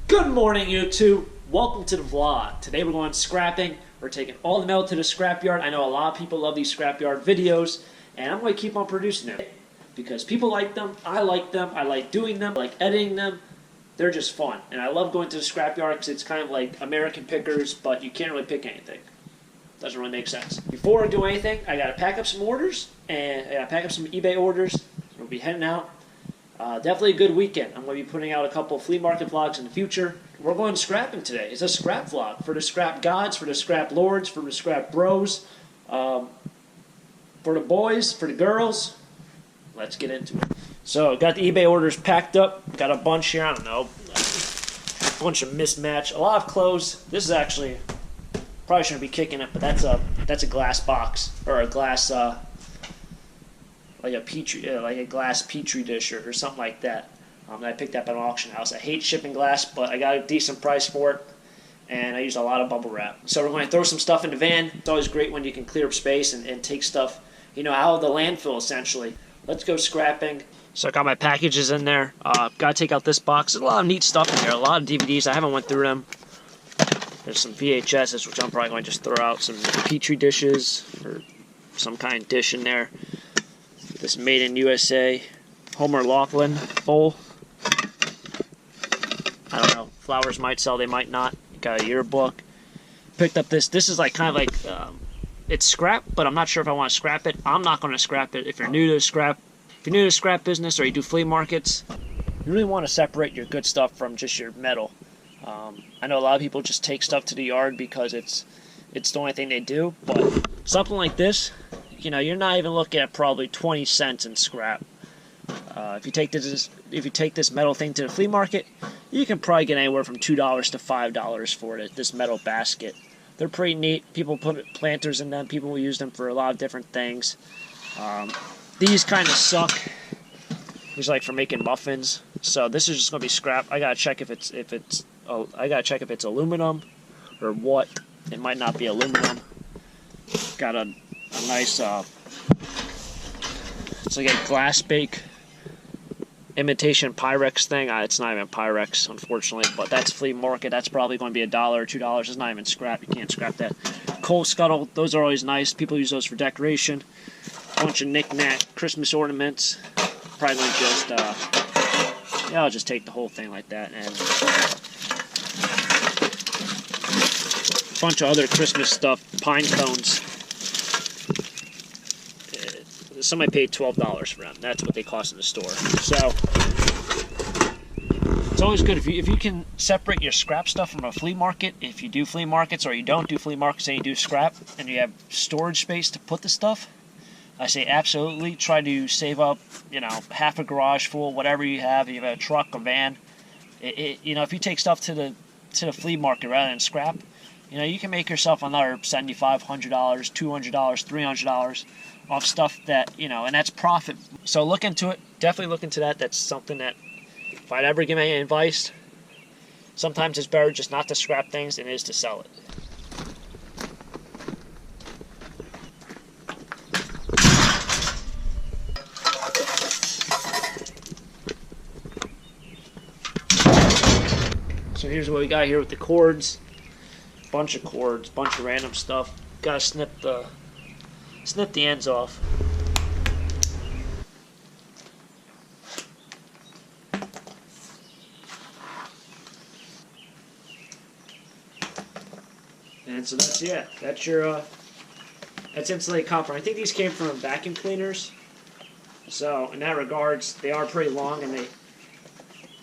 Good morning, YouTube. Welcome to the vlog. Today we're going scrapping. We're taking all the metal to the scrapyard. I know a lot of people love these scrapyard videos, and I'm going to keep on producing them because people like them. I like doing them, I like editing them. They're just fun, and I love going to the scrapyard because it's kind of like American Pickers, but you can't really pick anything. Doesn't really make sense. Before I do anything, I got to pack up some orders, and I got to pack up some eBay orders. We'll be heading out. Definitely a good weekend. I'm going to be putting out a couple flea market vlogs in the future. We're going scrapping today. It's a scrap vlog for the scrap gods, for the scrap lords, for the scrap bros, for the boys, for the girls. Let's get into it. So, got the eBay orders packed up. Got a bunch here. I don't know. A bunch of mismatch. A lot of clothes. This is actually, probably shouldn't be kicking it, but that's a glass box or a glass like a glass petri dish or something like that. That I picked up at an auction house. I hate shipping glass, but I got a decent price for it, and I used a lot of bubble wrap. So we're going to throw some stuff in the van. It's always great when you can clear up space and take stuff, out of the landfill, essentially. Let's go scrapping. So I got my packages in there. Got to take out this box. There's a lot of neat stuff in there. A lot of DVDs. I haven't went through them. There's some VHSs, which I'm probably going to just throw out. Some petri dishes or some kind of dish in there. This Made in USA Homer Laughlin bowl. I don't know. Flowers might sell, they might not. Got a yearbook. Picked up this. This is like kind of like it's scrap, but I'm not sure if I want to scrap it. I'm not going to scrap it. If you're new to scrap business or you do flea markets, you really want to separate your good stuff from just your metal. I know a lot of people just take stuff to the yard because it's the only thing they do. But something like this, you're not even looking at probably 20 cents in scrap. If you take this metal thing to the flea market, you can probably get anywhere from $2 to $5 for it. This metal basket, they're pretty neat. People put planters in them. People will use them for a lot of different things. These kind of suck. These are like for making muffins. So this is just gonna be scrap. I gotta check if it's aluminum or what. It might not be aluminum. Got a nice it's like a glass bake imitation Pyrex thing. It's not even Pyrex, unfortunately, but that's flea market. That's probably going to be $1 or $2. It's not even scrap. You can't scrap that. Coal scuttle, those are always nice. People use those for decoration. Bunch of knick-knack Christmas ornaments. Probably going to just I'll just take the whole thing like that. And a bunch of other Christmas stuff. Pine cones. Somebody paid $12 for them. That's what they cost in the store. So it's always good if you can separate your scrap stuff from a flea market. If you do flea markets or you don't do flea markets and you do scrap and you have storage space to put the stuff, I say absolutely try to save up, half a garage full, whatever you have. If you have a truck, a van, if you take stuff to the flea market rather than scrap, you can make yourself another $75, $100, $200, $300 off stuff that, and that's profit. So look into it. Definitely look into that. That's something that, if I'd ever give any advice, sometimes it's better just not to scrap things than it is to sell it. So here's what we got here with the cords. Bunch of cords, bunch of random stuff. Gotta snip the ends off. And so that's that's insulated copper. I think these came from vacuum cleaners. So in that regards, they are pretty long and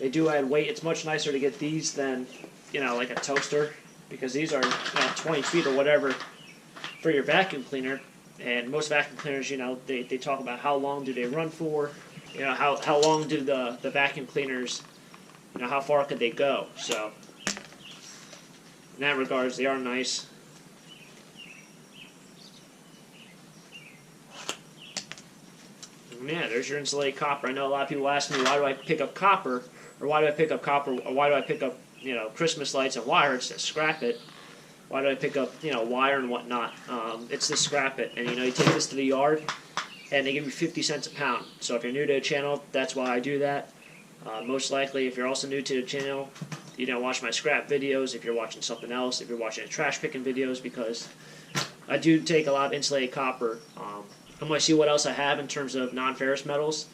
they do add weight. It's much nicer to get these than like a toaster, because these are 20 feet or whatever for your vacuum cleaner. And most vacuum cleaners, they talk about how long do they run for, how long do the vacuum cleaners, how far could they go. So in that regards, they are nice. And yeah, there's your insulated copper. I know a lot of people ask me, why do I pick up copper, or why do I pick up Christmas lights and wire instead of scrap it? Why do I pick up, wire and whatnot? It's to scrap it. And, you take this to the yard, and they give you 50 cents a pound. So if you're new to the channel, that's why I do that. Most likely, if you're also new to the channel, watch my scrap videos, if you're watching something else, if you're watching trash picking videos, because I do take a lot of insulated copper. I'm going to see what else I have in terms of non-ferrous metals.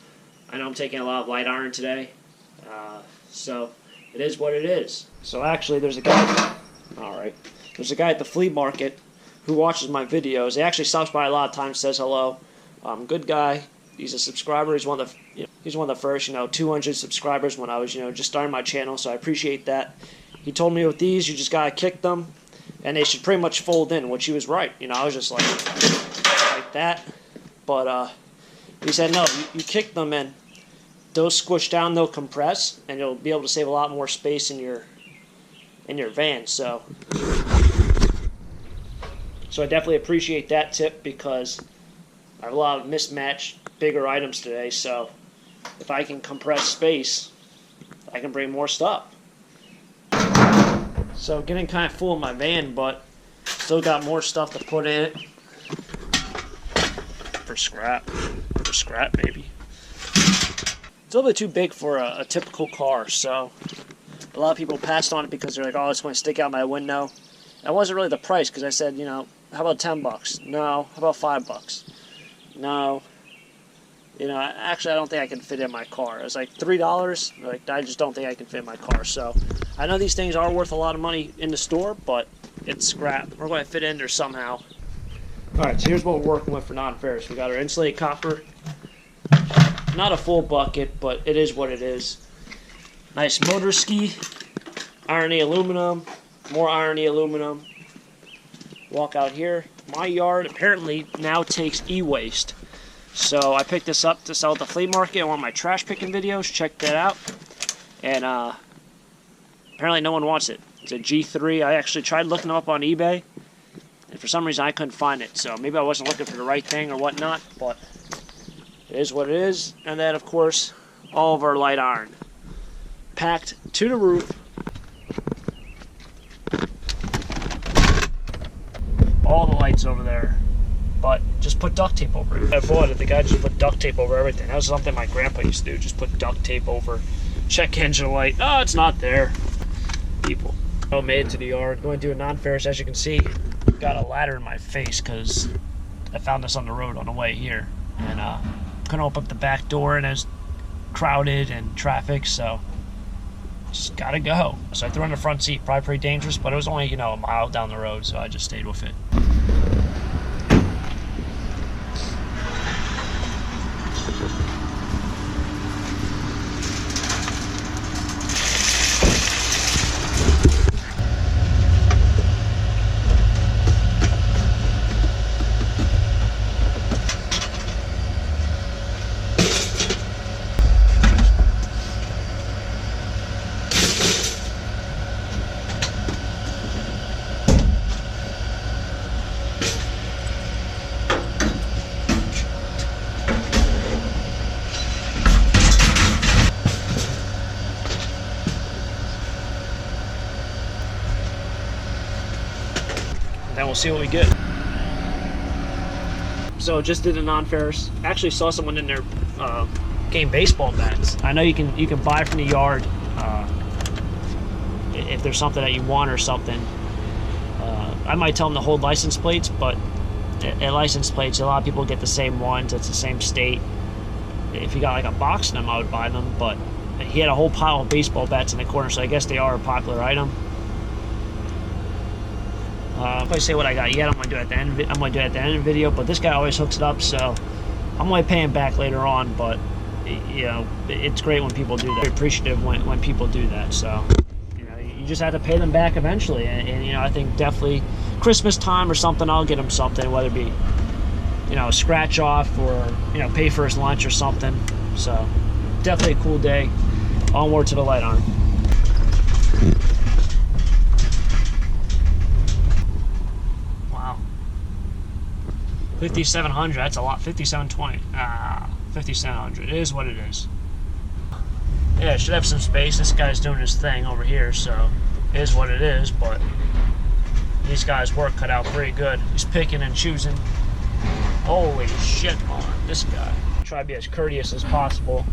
I know I'm taking a lot of light iron today, so it is what it is. So actually, there's a guy. There's a guy at the flea market who watches my videos. He actually stops by a lot of times, says hello. Good guy. He's a subscriber. He's one of the first, 200 subscribers when I was, just starting my channel. So I appreciate that. He told me with these, you just gotta kick them, and they should pretty much fold in, which he was right. I was just like that. But he said no, you kick them and they'll squish down, they'll compress, and you'll be able to save a lot more space in your van. So I definitely appreciate that tip, because I have a lot of mismatched bigger items today. So if I can compress space, I can bring more stuff. So getting kind of full in my van, but still got more stuff to put in it for scrap maybe. It's a little bit too big for a typical car, so a lot of people passed on it because they're like, oh, it's going to stick out my window. That wasn't really the price, because I said, how about $10? No. How about $5? No. Actually, I don't think I can fit it in my car. It was like $3. Like, I just don't think I can fit in my car. So I know these things are worth a lot of money in the store, but it's scrap. We're going to fit in there somehow. All right, so here's what we're working with for non-ferrous. We got our insulated copper. Not a full bucket, but it is what it is. Nice motor ski, irony aluminum, more irony aluminum. Walk out here. My yard apparently now takes e-waste. So I picked this up to sell at the flea market. I want my trash picking videos. Check that out. And apparently no one wants it. It's a G3. I actually tried looking them up on eBay, and for some reason I couldn't find it. So maybe I wasn't looking for the right thing or whatnot, but it is what it is. And then, of course, all of our light iron. Packed to the roof. All the lights over there. But just put duct tape over it. I bought it. The guy just put duct tape over everything. That was something my grandpa used to do. Just put duct tape over. Check engine light. Oh, it's not there. People. I made it to the yard. Going to do a non-ferrous. As you can see, got a ladder in my face because I found this on the road on the way here. And couldn't open up the back door, and it was crowded and traffic, so just gotta go. So I threw in the front seat. Probably pretty dangerous, but it was only, a mile down the road, so I just stayed with it. And we'll see what we get. So just did a non-ferrous. Actually saw someone in there getting baseball bats. I know you can buy from the yard if there's something that you want or something. I might tell them to hold license plates, but at license plates, a lot of people get the same ones. It's the same state. If you got like a box of them, I would buy them. But he had a whole pile of baseball bats in the corner, so I guess they are a popular item. If I say what I got yet, I'm gonna do it at the end. I'm gonna do it at the end of the video. But this guy always hooks it up, so I'm gonna pay him back later on. But it's great when people do that. I'm appreciative when people do that. So you just have to pay them back eventually. And I think definitely Christmas time or something, I'll get him something, whether it be a scratch off or pay for his lunch or something. So definitely a cool day. Onward to the light iron. Wow. 5,700, that's a lot. 5,720. 5,700. It is what it is. Yeah, it should have some space. This guy's doing his thing over here, so it is what it is, but these guys' work cut out pretty good. He's picking and choosing. Holy shit, man, this guy. Try to be as courteous as possible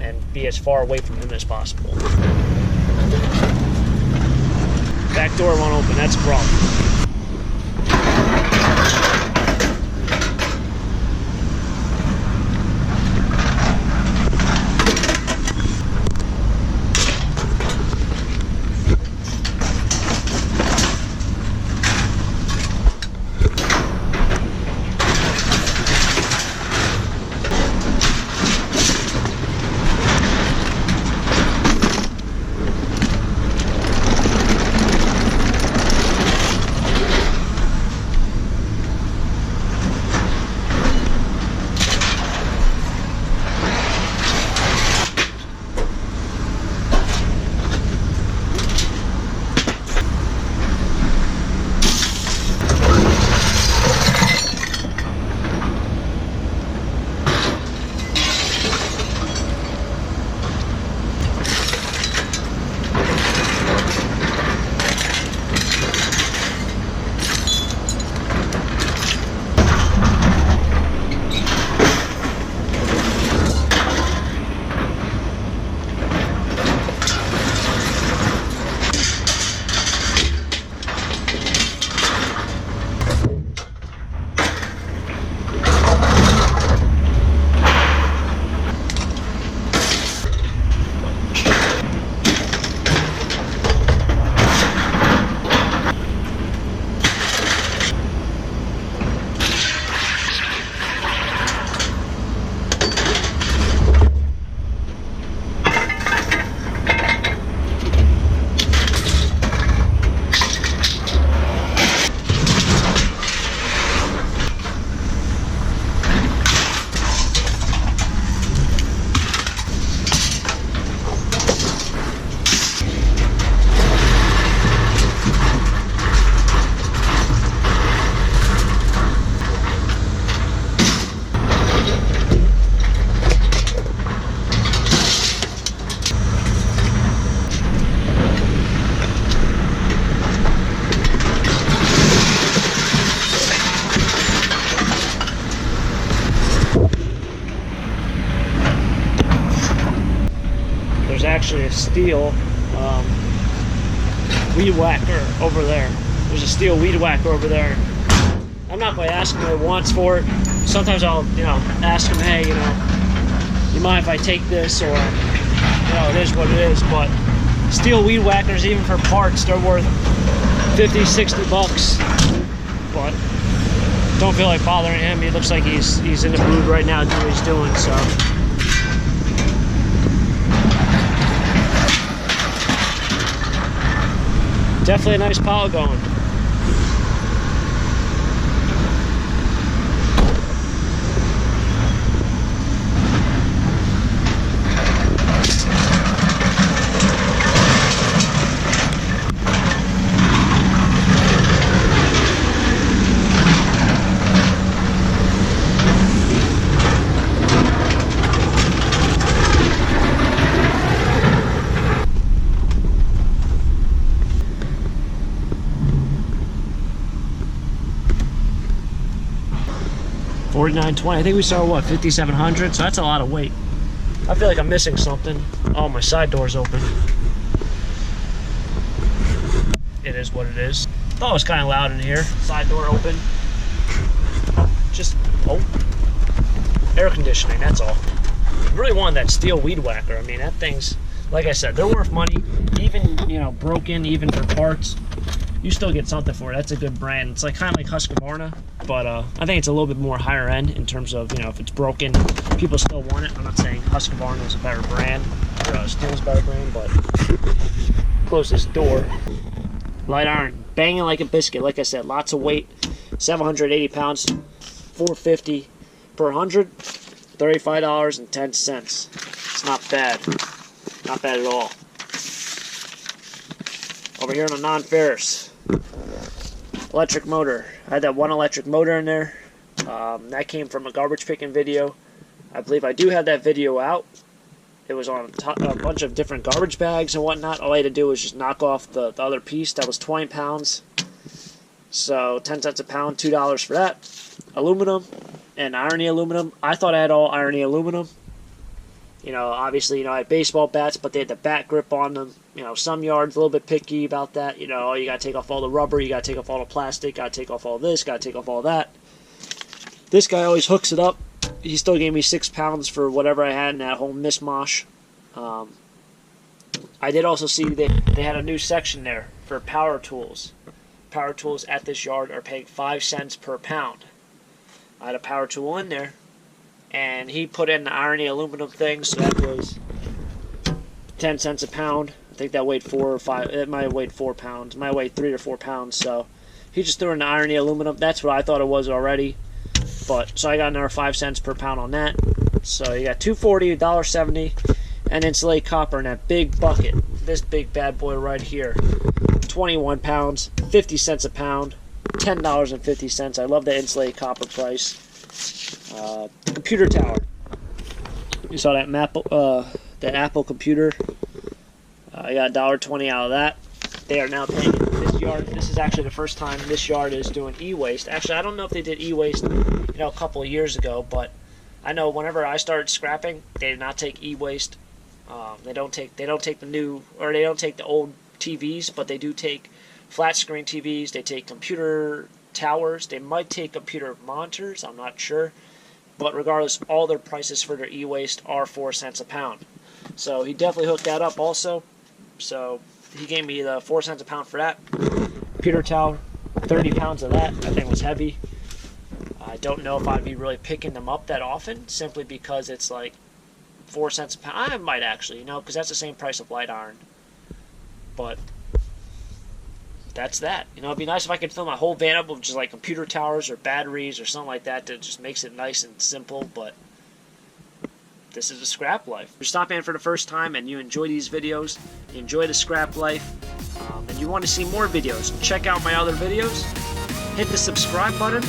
and be as far away from him as possible. Back door won't open, that's a problem. There's actually a steel weed whacker over there. There's a steel weed whacker over there. I'm not going to ask him what he wants for it. Sometimes I'll, ask him, hey, you mind if I take this, or, it is what it is. But steel weed whackers, even for parts, they're worth 50, 60 bucks. But don't feel like bothering him. He looks like he's in the mood right now doing what he's doing, so. Definitely a nice pile going. $49.20. I think we saw what, 5,700. So that's a lot of weight. I feel like I'm missing something. Oh, my side door's open. It is what it is. Thought it was kind of loud in here. Side door open. Just air conditioning. That's all. I really wanted that steel weed whacker. I mean, that thing's, like I said, they're worth money. Even broken, even for parts, you still get something for it. That's a good brand. It's like kind of like Husqvarna, but I think it's a little bit more higher end in terms of, if it's broken, people still want it. I'm not saying Husqvarna is a better brand, or Steel's a better brand, but closest door. Light iron, banging like a biscuit. Like I said, lots of weight, 780 pounds, $4.50 per 100, $35.10. It's not bad. Not bad at all. Over here on a non-ferrous electric motor. I had that one electric motor in there. That came from a garbage picking video. I believe I do have that video out. It was on a bunch of different garbage bags and whatnot. All I had to do was just knock off the other piece. That was 20 pounds. So 10 cents a pound, $2 for that. Aluminum and irony aluminum. I thought I had all irony aluminum. Obviously, I had baseball bats, but they had the bat grip on them. Some yards a little bit picky about that. You got to take off all the rubber, you got to take off all the plastic, got to take off all this, got to take off all that. This guy always hooks it up. He still gave me 6 pounds for whatever I had in that whole mishmash. I did also see that they had a new section there for power tools. Power tools at this yard are paying 5 cents per pound. I had a power tool in there, and he put in the irony aluminum thing, so that was 10 cents a pound. I think that weighed 4 or 5. It might have weighed 4 pounds. It might have weighed 3 or 4 pounds. So he just threw in the irony aluminum. That's what I thought it was already. But so I got another 5 cents per pound on that. So you got $2.40, $1.70, and insulated copper in that big bucket. This big bad boy right here. 21 pounds, 50 cents a pound, $10.50. I love the insulated copper price. Computer tower. You saw that that Apple computer. I got $1.20 out of that. They are now paying this yard. This is actually the first time this yard is doing e-waste. Actually, I don't know if they did e-waste, a couple of years ago, but I know whenever I started scrapping, they did not take e-waste. They don't take the new, or they don't take the old TVs, but they do take flat screen TVs. They take computer towers. They might take computer monitors. I'm not sure. But regardless, all their prices for their e-waste are 4 cents a pound. So he definitely hooked that up also. So he gave me the 4 cents a pound for that. Computer tower, 30 pounds of that. That thing was heavy. I don't know if I'd be really picking them up that often, simply because it's like 4 cents a pound. I might actually, because that's the same price of light iron. But that's that. It'd be nice if I could fill my whole van up with just like computer towers or batteries or something like that just makes it nice and simple, but this is a scrap life. If you stop in for the first time and you enjoy these videos, you enjoy the scrap life, and you want to see more videos, check out my other videos. Hit the subscribe button.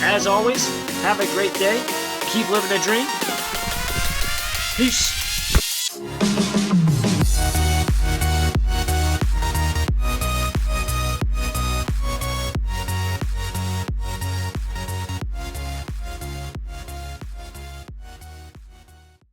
As always, have a great day. Keep living the dream. Peace.